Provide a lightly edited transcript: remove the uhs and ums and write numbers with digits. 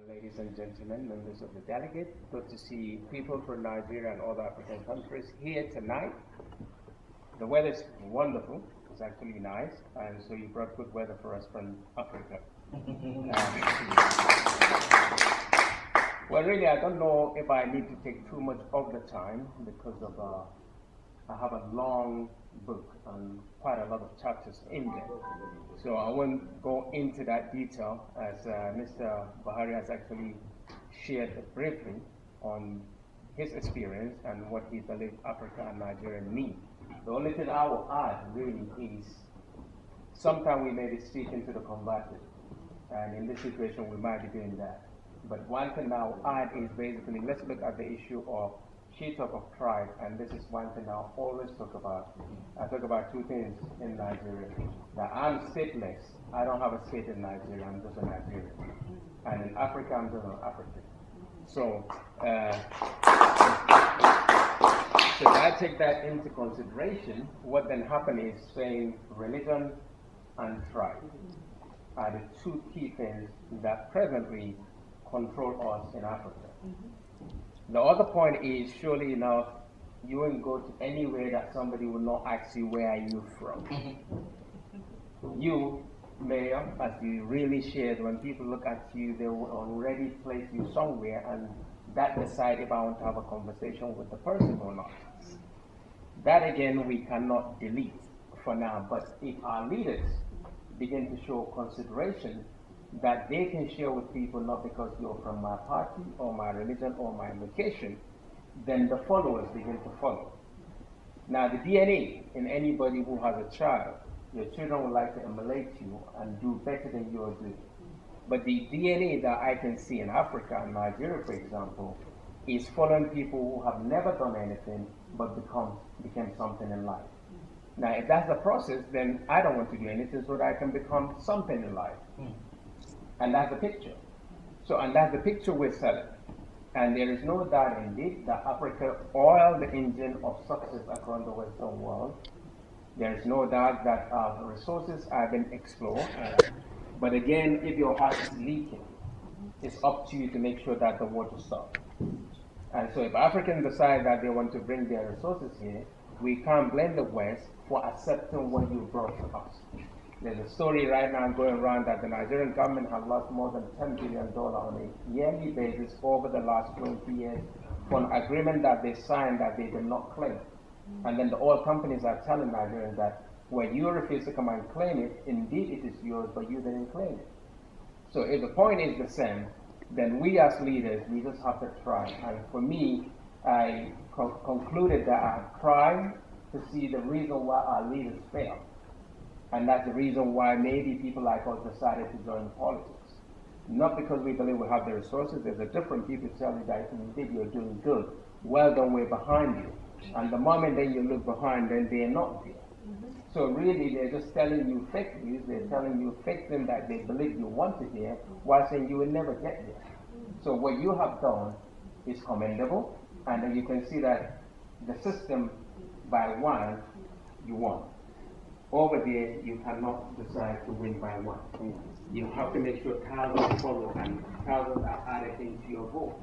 Ladies and gentlemen, members of the delegate, good to see people from Nigeria and other African countries here tonight. The weather is wonderful, it's actually nice, and so you brought good weather for us from Africa. Well, really, I don't know if I need to take too much of the time because of I have a long book and quite a lot of chapters in there. So I won't go into that detail as Mr. Bahari has actually shared briefly on his experience and what he believes Africa and Nigeria need. The only thing I will add really is sometimes we may be speaking to the combative, and in this situation we might be doing that. But one thing I will add is basically let's look at the issue of she talk of pride, and this is one thing I always talk about. I talk about two things in Nigeria. That I'm stateless. I don't have a state in Nigeria. I'm just a Nigerian. And in Africa, I'm just an African. So, so if I take that into consideration, what then happens is saying religion and tribe are the two key things that presently control us in Africa. The other point is, surely enough, you won't go to anywhere that somebody will not ask you, where are you from? You, Mayor, as you really shared, when people look at you, they will already place you somewhere, and that decide if I want to have a conversation with the person or not. That again, we cannot delete for now, but if our leaders begin to show consideration that they can share with people, not because you're from my party or my religion or my location, then the followers begin to follow. Now the DNA in anybody who has a child, your children would like to emulate you and do better than you are doing. But the DNA that I can see in Africa and Nigeria, for example, is following people who have never done anything but became something in life. Now if that's the process, then I don't want to do anything so that I can become something in life. And that's the picture. So, and that's the picture we're selling. And there is no doubt indeed that Africa oil the engine of success across the Western world. There is no doubt that resources have been explored. But again, if your heart is leaking, it's up to you to make sure that the water stops. And so if Africans decide that they want to bring their resources here, we can't blame the West for accepting what you brought to us. There's a story right now going around that the Nigerian government has lost more than $10 billion on a yearly basis over the last 20 years for an agreement that they signed that they did not claim. And then the oil companies are telling Nigerians that when you refuse to come and claim it, indeed it is yours, but you didn't claim it. So if the point is the same, then we as leaders, we just have to try. And for me, I concluded that I tried to see the reason why our leaders fail. And that's the reason why maybe people like us decided to join politics. Not because we believe we have the resources. There's a different people tell you that indeed you're doing good. Well done, we're behind you. And the moment then you look behind, then they're not there. So really, they're just telling you fake news. They're telling you fake things that they believe you want to hear, while saying you will never get there. So what you have done is commendable. And then you can see that the system, by one, you won. Over there, you cannot decide to win by one. You have to make sure thousands follow and thousands are added into your vote.